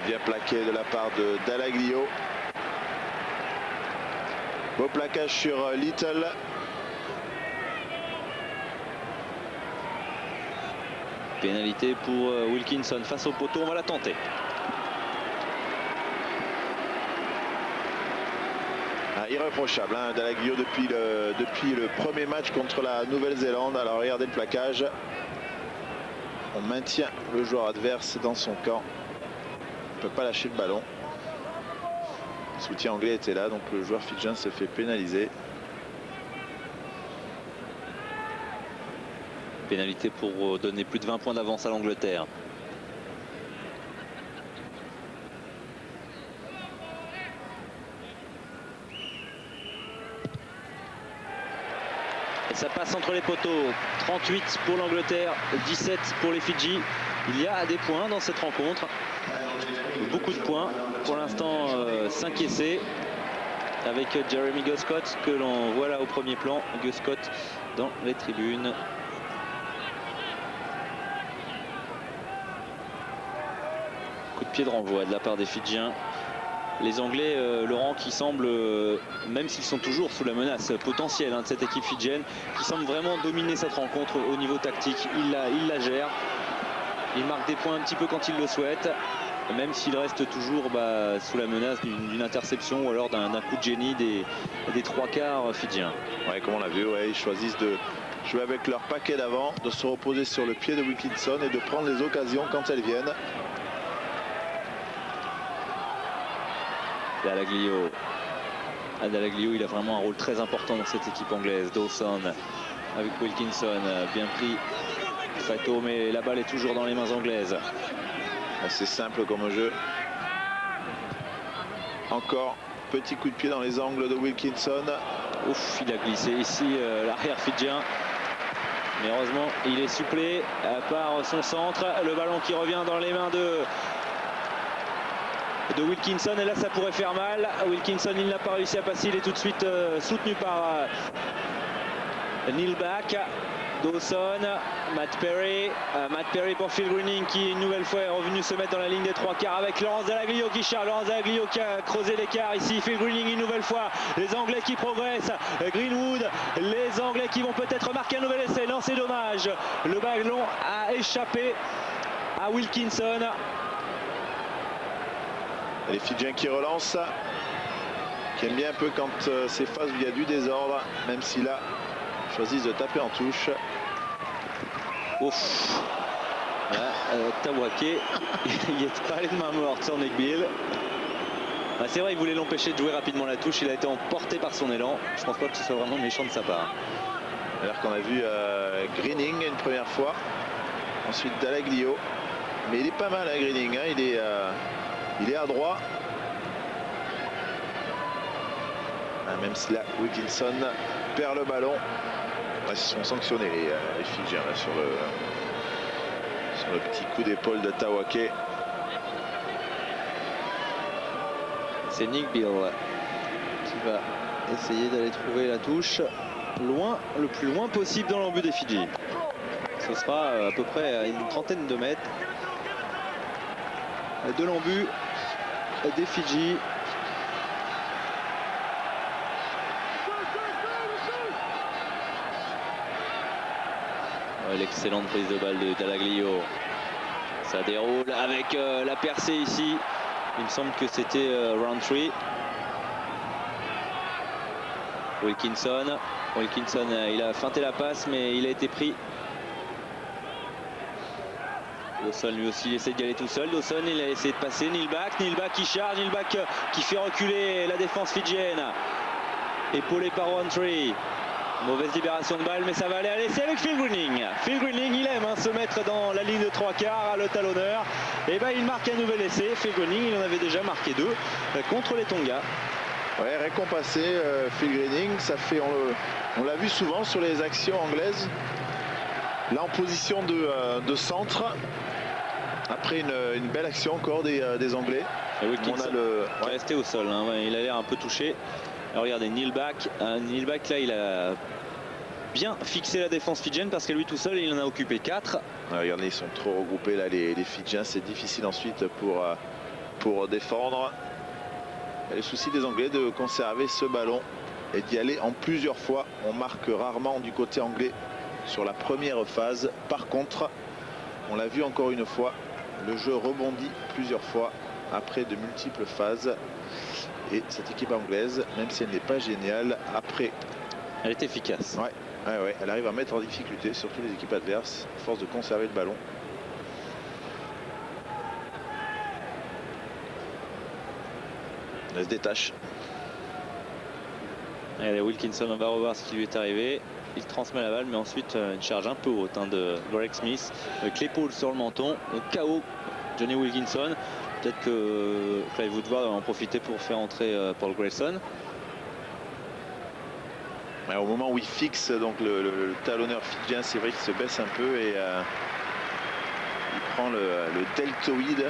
Bien plaqué de la part de Dalaglio. Beau plaquage sur Little. Pénalité pour Wilkinson face au poteau, on va la tenter. Irréprochable, hein, Dalaglio depuis le premier match contre la Nouvelle-Zélande. Alors regardez le plaquage. On maintient le joueur adverse dans son camp. Il ne peut pas lâcher le ballon. Le soutien anglais était là, donc le joueur fidjien se fait pénaliser. Pénalité pour donner plus de 20 points d'avance à l'Angleterre. Et ça passe entre les poteaux. 38 pour l'Angleterre, 17 pour les Fidji. Il y a des points dans cette rencontre. Beaucoup de points. Pour l'instant, 5 essais. Avec Jeremy Guscott que l'on voit là au premier plan. Guscott dans les tribunes. Coup de pied de renvoi de la part des Fidjiens. Les Anglais, Laurent, qui semblent, même s'ils sont toujours sous la menace potentielle de cette équipe fidjienne, qui semble vraiment dominer cette rencontre au niveau tactique. Il la gère. Il marque des points un petit peu quand il le souhaite, même s'il reste toujours sous la menace d'une interception ou alors d'un coup de génie des 3/4 fidjiens. Ouais, comme on l'a vu, ouais, ils choisissent de jouer avec leur paquet d'avant, de se reposer sur le pied de Wilkinson et de prendre les occasions quand elles viennent. Dalaglio, il a vraiment un rôle très important dans cette équipe anglaise. Dawson avec Wilkinson, bien pris. Faito, mais la balle est toujours dans les mains anglaises. Assez simple comme jeu. Encore petit coup de pied dans les angles de Wilkinson. Ouf, il a glissé ici l'arrière fidjien. Mais heureusement, il est supplé par son centre. Le ballon qui revient dans les mains de Wilkinson, et là ça pourrait faire mal. Wilkinson, il n'a pas réussi à passer, il est tout de suite soutenu par Neil Back. Dawson, Matt Perry pour Phil Greening qui une nouvelle fois est revenu se mettre dans la ligne des 3/4 avec Laurence Dalaglio qui charge. Laurence Dalaglio qui a creusé l'écart ici. Phil Greening une nouvelle fois. Les Anglais qui progressent. Greenwood, les Anglais qui vont peut-être marquer un nouvel essai. Non, c'est dommage. Le ballon a échappé à Wilkinson. Les Fidjiens qui relancent, qui aiment bien un peu quand c'est phases où il y a du désordre, même si là choisissent de taper en touche. Ouf. Voilà, Tawake, il est pas allé de main morte sur Nick Bill. C'est vrai, il voulait l'empêcher de jouer rapidement la touche, il a été emporté par son élan. Je pense pas que ce soit vraiment méchant de sa part. Alors qu'on a vu Greening une première fois, ensuite Dalaglio, mais il est pas mal Greening, hein. Il est adroit. Même si là Wilkinson perd le ballon. Ils sont sanctionnés les Fidjiens là, sur le petit coup d'épaule de Tawake. C'est Nick Bill qui va essayer d'aller trouver la touche le plus loin possible dans l'embut des Fidji. Ce sera à peu près à une trentaine de mètres de l'embut des Fidji. l'excellente prise de balle de Dallaglio. Ça déroule avec la percée ici. Il me semble que c'était Roundtree. Wilkinson, il a feinté la passe, mais il a été pris. Dawson lui aussi essaie d'y aller tout seul. Dawson, il a essayé de passer. Nilbach qui charge, Nilbach qui fait reculer la défense fidjienne. Épaulé par Roundtree. Mauvaise libération de balle, mais ça va aller à l'essai avec Phil Greening. Phil Greening, il aime se mettre dans la ligne de 3/4, le talonneur. Et ben il marque un nouvel essai. Phil Greening, il en avait déjà marqué 2 contre les Tonga. Ouais, récompensé Phil Greening, ça fait, on l'a vu souvent sur les actions anglaises. Là en position de centre, après une belle action encore des Anglais. Et Wilkinson, on a est resté au sol, hein. Il a l'air un peu touché. Alors regardez, Nilbach là il a bien fixé la défense fidjienne parce que lui tout seul il en a occupé 4. Regardez, ils sont trop regroupés là les Fidjiens, c'est difficile ensuite pour défendre. Il y a le souci des Anglais de conserver ce ballon et d'y aller en plusieurs fois. On marque rarement du côté anglais sur la première phase. Par contre, on l'a vu encore une fois, le jeu rebondit plusieurs fois après de multiples phases. Et cette équipe anglaise, même si elle n'est pas géniale, après... Elle est efficace. Ouais, elle arrive à mettre en difficulté, surtout les équipes adverses, à force de conserver le ballon. Elle se détache. Allez, Wilkinson, on va revoir ce qui lui est arrivé. Il transmet la balle, mais ensuite une charge un peu haute de Greg Smith avec l'épaule sur le menton. KO Johnny Wilkinson. Peut-être que Clive Woodward va en profiter pour faire entrer Paul Grayson. Au moment où il fixe donc le talonneur fidjien, c'est vrai qu'il se baisse un peu et il prend le deltoïde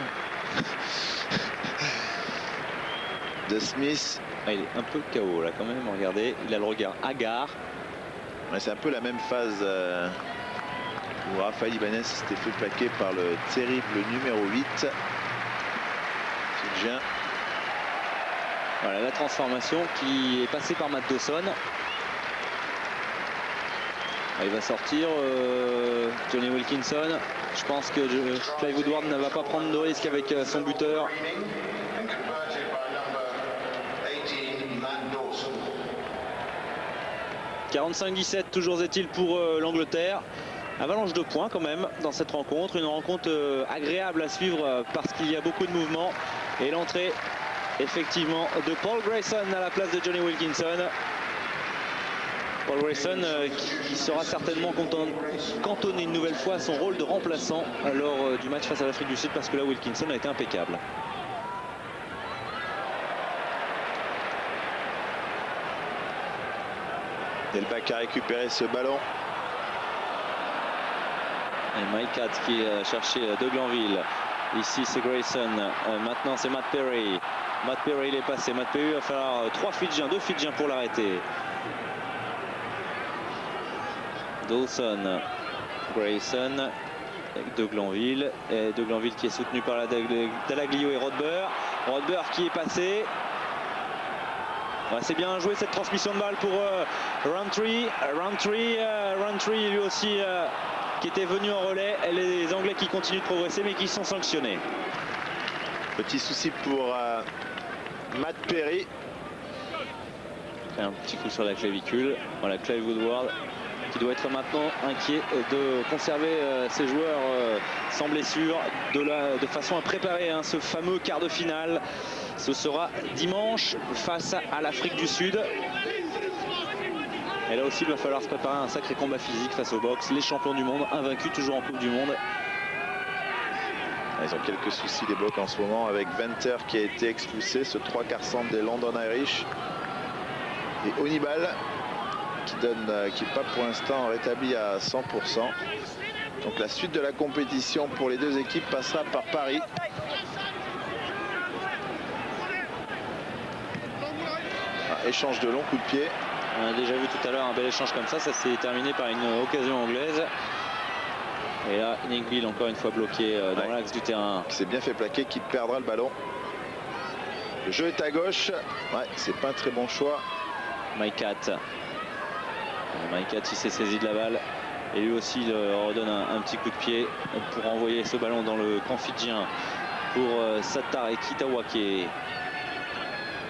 de Smith. Il est un peu KO là quand même, regardez, il a le regard hagard. C'est un peu la même phase où Rafael Ibanez s'était fait plaquer par le terrible numéro 8 fidjien. Voilà la transformation qui est passée par Matt Dawson. Il va sortir Johnny Wilkinson. Je pense que Clive Woodward ne va pas prendre de risque avec son buteur. « 45-17 toujours est-il pour l'Angleterre. Avalanche de points quand même dans cette rencontre. Une rencontre agréable à suivre parce qu'il y a beaucoup de mouvements. Et l'entrée effectivement de Paul Grayson à la place de Johnny Wilkinson. Paul Grayson qui sera certainement cantonné une nouvelle fois à son rôle de remplaçant lors du match face à l'Afrique du Sud parce que là Wilkinson a été impeccable. Nilbach a récupéré ce ballon. Et Maikat qui a cherché de Glanville. Ici c'est Grayson. Maintenant c'est Matt Perry. Matt Perry il est passé. Matt Perry il va falloir 2 Fidjiens pour l'arrêter. Dawson, Grayson, de Glanville. Et de Glanville qui est soutenu par la Dallaglio et Rodber. Rodber qui est passé. Ouais, c'est bien joué cette transmission de balle pour Roundtree. Roundtree lui aussi qui était venu en relais. Les Anglais qui continuent de progresser mais qui sont sanctionnés. Petit souci pour Matt Perry. Un petit coup sur la clavicule. Voilà, Clive Woodward qui doit être maintenant inquiet de conserver ses joueurs sans blessure de façon à préparer ce fameux quart de finale. Ce sera dimanche face à l'Afrique du Sud. Et là aussi il va falloir se préparer à un sacré combat physique face aux Box. Les champions du monde, invaincus toujours en Coupe du Monde. Ils ont quelques soucis les Box en ce moment avec Venter qui a été expulsé, ce 3/4 centre des London Irish. Et Onibal qui n'est pas pour l'instant rétabli à 100%. Donc la suite de la compétition pour les deux équipes passera par Paris. Échange de longs coups de pied. On a déjà vu tout à l'heure un bel échange comme ça s'est terminé par une occasion anglaise. Et là, Nick Bill encore une fois bloqué dans l'axe du terrain. Qui s'est bien fait plaquer, qui perdra le ballon. Le jeu est à gauche. Ouais, c'est pas un très bon choix. Maikat il s'est saisi de la balle. Et lui aussi il redonne un petit coup de pied pour envoyer ce ballon dans le camp fidjien pour Satareki Tawake.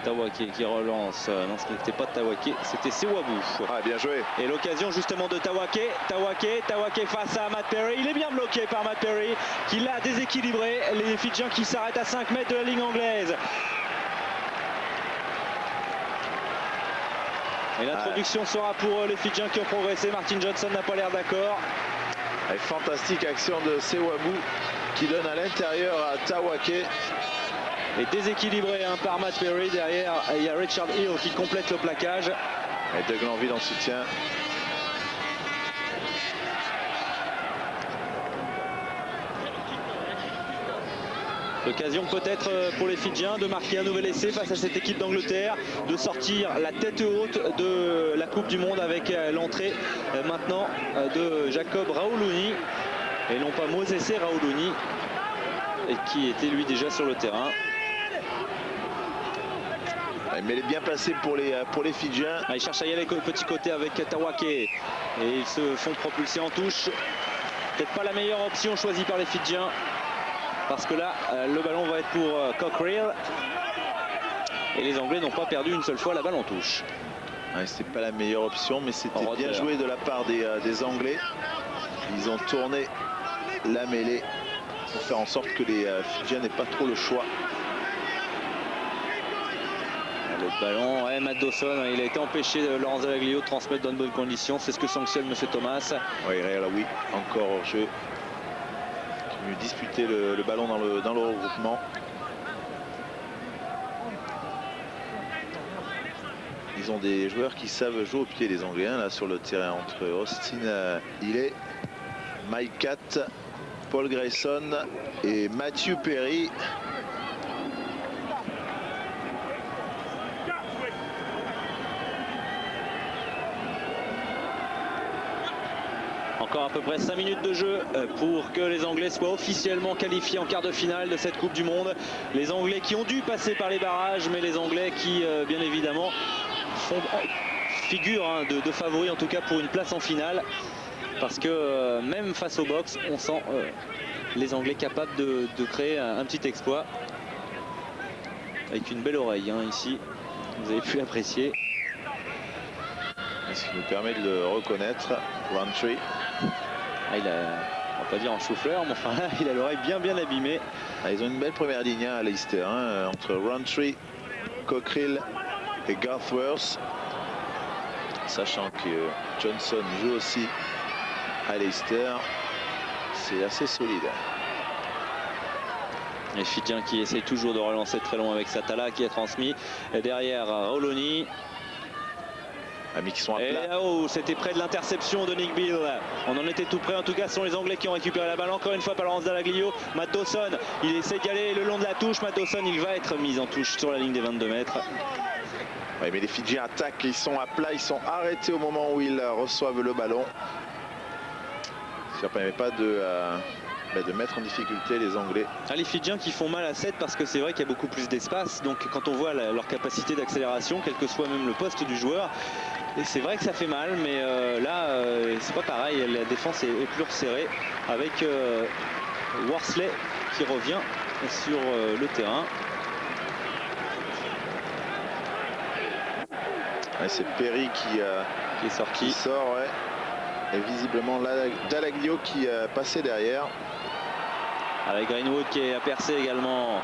Tawake qui relance. Non, ce n'était pas Tawake, c'était Sewabu. Ah, bien joué. Et l'occasion justement de Tawake. Tawake face à Matt Perry. Il est bien bloqué par Matt Perry qui l'a déséquilibré. Les Fidjiens qui s'arrêtent à 5 mètres de la ligne anglaise. Et l'introduction sera pour les Fidjiens qui ont progressé. Martin Johnson n'a pas l'air d'accord. Fantastique action de Sewabu qui donne à l'intérieur à Tawake. Et déséquilibré par Matt Perry. Derrière, il y a Richard Hill qui complète le plaquage. Et Doug Lanville en soutien. L'occasion peut-être pour les Fidjiens de marquer un nouvel essai face à cette équipe d'Angleterre, de sortir la tête haute de la Coupe du Monde avec l'entrée maintenant de Jacob Raoulouni et non pas Mosese Raoulouni qui était lui déjà sur le terrain. Mais il est bien placé pour les Fidjiens. Il cherche à y aller petit côté avec Tawake et ils se font propulser en touche. Peut-être pas la meilleure option choisie par les Fidjiens. Parce que là, le ballon va être pour Cockrell. Et les Anglais n'ont pas perdu une seule fois la balle en touche. Ouais, c'est pas la meilleure option, mais c'était bien joué de la part des Anglais. Ils ont tourné la mêlée pour faire en sorte que les Fidjiens n'aient pas trop le choix. Le ballon, ouais, Matt Dawson, il a été empêché de Laurence Dalaglio de transmettre dans de bonnes conditions. C'est ce que sanctionne M. Thomas. Oui, oui, encore hors jeu. Disputer le ballon dans le regroupement. Ils ont des joueurs qui savent jouer au pied, les Anglais, là sur le terrain, entre Austin Healey, Mike Catt, Paul Grayson et Matthew Perry. Encore à peu près 5 minutes de jeu pour que les Anglais soient officiellement qualifiés en quart de finale de cette Coupe du Monde. Les Anglais qui ont dû passer par les barrages, mais les Anglais qui, bien évidemment, font figure de favoris, en tout cas pour une place en finale. Parce que même face au box, on sent les Anglais capables de créer un petit exploit. Avec une belle oreille ici, vous avez pu l'apprécier. Ce qui nous permet de le reconnaître, Roundtree. On va pas dire en chou-fleur, mais enfin là, il a l'oreille bien abîmée. Ils ont une belle première ligne à Leicester, entre Roundtree, Cockrell et Garthworth. Sachant que Johnson joue aussi à Leicester, c'est assez solide. Les Fidjiens qui essayent toujours de relancer très long avec Satala qui a transmis. Et derrière Raoulouni. Amis qui sont à plat. Et c'était près de l'interception de Nick Bill. On en était tout près. En tout cas, ce sont les Anglais qui ont récupéré la balle. Encore une fois par Laurence Dalaglio. Matt Dawson, il essaie d'y aller le long de la touche. Matt Dawson, il va être mis en touche sur la ligne des 22 mètres. Oui, mais les Fidjiens attaquent. Ils sont à plat. Ils sont arrêtés au moment où ils reçoivent le ballon. Ça ne permet pas de mettre en difficulté les Anglais. Les Fidjiens qui font mal à 7 parce que c'est vrai qu'il y a beaucoup plus d'espace. Donc quand on voit leur capacité d'accélération, quel que soit même le poste du joueur, et c'est vrai que ça fait mal, mais là c'est pas pareil. La défense est plus resserrée avec Worsley qui revient sur le terrain. Ouais, c'est Perry qui est sorti. Qui sort, ouais. Et visiblement Dalaglio qui passait derrière. Avec Greenwood qui a percé également.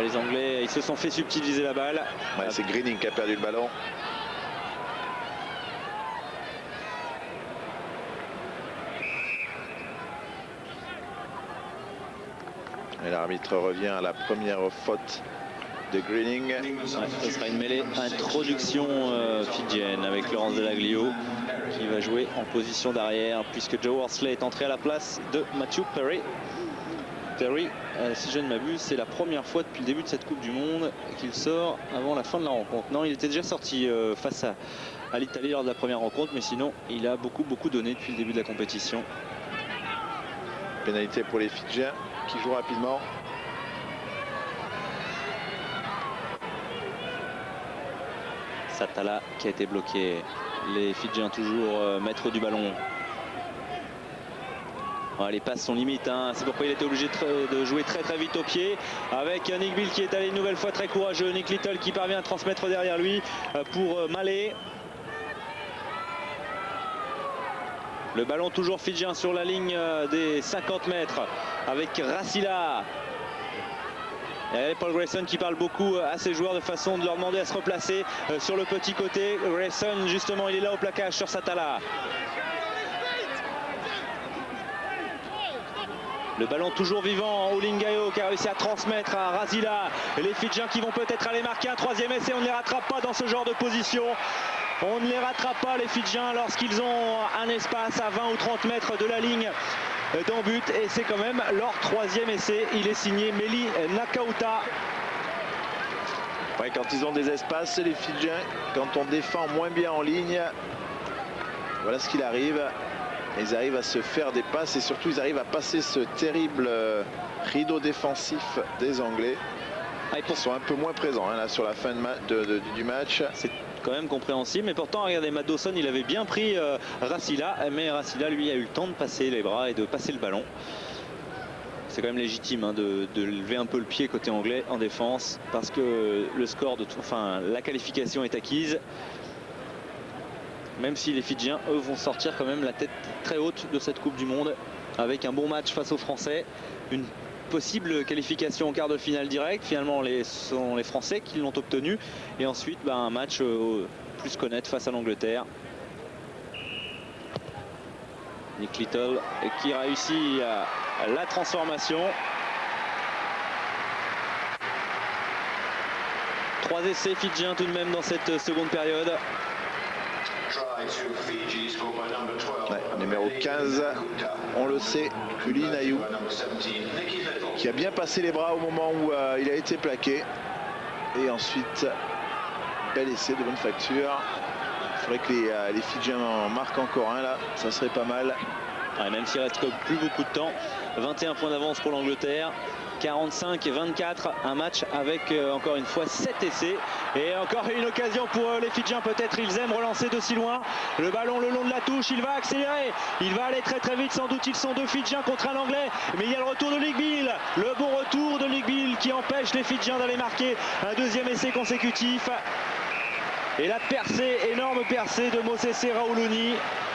Les Anglais, ils se sont fait subtiliser la balle. Ouais, c'est Greening qui a perdu le ballon. Et l'arbitre revient à la première faute de Greening. Ouais, ce sera une mêlée introduction fidjienne avec Laurence Dalaglio qui va jouer en position d'arrière puisque Joe Worsley est entré à la place de Matthew Perry. Perry, si je ne m'abuse, c'est la première fois depuis le début de cette Coupe du Monde qu'il sort avant la fin de la rencontre. Non, il était déjà sorti face à l'Italie lors de la première rencontre, mais sinon il a beaucoup donné depuis le début de la compétition. Pénalité pour les Fidjiens qui jouent rapidement. Satala qui a été bloqué. Les Fidjiens toujours maîtres du ballon. Les passes sont limites, hein. C'est pourquoi il était obligé de jouer très très vite au pied, avec Nick Bill qui est allé une nouvelle fois très courageux. Nick Little qui parvient à transmettre derrière lui pour Malé. Le ballon toujours fidjien sur la ligne des 50 mètres avec Rasila. Et Paul Grayson qui parle beaucoup à ses joueurs de façon de leur demander à se replacer sur le petit côté. Grayson justement, il est là au plaquage sur Satala. Le ballon toujours vivant, Oulingayo qui a réussi à transmettre à Rasila. Et les Fidjiens qui vont peut-être aller marquer un troisième essai. On ne les rattrape pas dans ce genre de position. On ne les rattrape pas, les Fidjiens, lorsqu'ils ont un espace à 20 ou 30 mètres de la ligne d'en but. Et c'est quand même leur troisième essai. Il est signé Meli Nakauta. Ouais, quand ils ont des espaces, les Fidjiens, quand on défend moins bien en ligne, voilà ce qu'il arrive. Ils arrivent à se faire des passes et surtout ils arrivent à passer ce terrible rideau défensif des Anglais. Ils sont un peu moins présents hein, là sur la fin du match. C'est quand même compréhensible, mais pourtant regardez, Matt Dawson, il avait bien pris Rasila, mais Rasila lui a eu le temps de passer les bras et de passer le ballon. C'est quand même légitime hein, de lever un peu le pied côté anglais en défense, parce que le score la qualification est acquise. Même si les Fidjiens, eux, vont sortir quand même la tête très haute de cette Coupe du Monde, avec un bon match face aux Français, une possible qualification en quart de finale direct. Finalement, ce sont les Français qui l'ont obtenu, et ensuite un match plus qu'honnête face à l'Angleterre. Nick Little qui réussit la transformation. 3 essais Fidjiens tout de même dans cette seconde période. Ouais, numéro 15, on le sait, Uli Nayou, qui a bien passé les bras au moment où il a été plaqué. Et ensuite, bel essai de bonne facture. Il faudrait que les Fidjiens en marquent encore un là, ça serait pas mal. Ouais, même s'il reste plus beaucoup de temps. 21 points d'avance pour l'Angleterre. 45 et 24, un match avec encore une fois 7 essais. Et encore une occasion pour les Fidjiens, peut-être ils aiment relancer de si loin. Le ballon le long de la touche, il va accélérer, il va aller très très vite, sans doute ils sont 2 Fidjiens contre un Anglais. Mais il y a le retour de Nick Bill, le bon retour de Nick Bill qui empêche les Fidjiens d'aller marquer un deuxième essai consécutif. Et la percée, énorme percée de Mosese Rauluni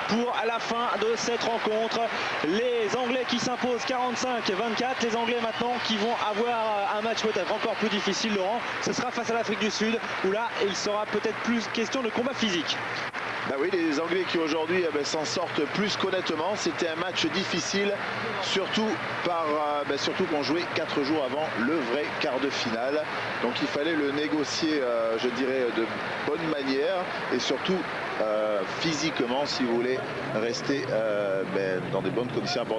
pour à la fin de cette rencontre. Les Anglais qui s'imposent 45-24. Les Anglais maintenant qui vont avoir un match peut-être encore plus difficile, Laurent. Ce sera face à l'Afrique du Sud, où là il sera peut-être plus question de combat physique. Bah oui, les Anglais qui aujourd'hui s'en sortent plus qu'honnêtement. C'était un match difficile, surtout qu'on jouait 4 jours avant le vrai quart de finale. Donc il fallait le négocier, je dirais, de bonne manière et surtout physiquement, si vous voulez rester dans des bonnes conditions à bord.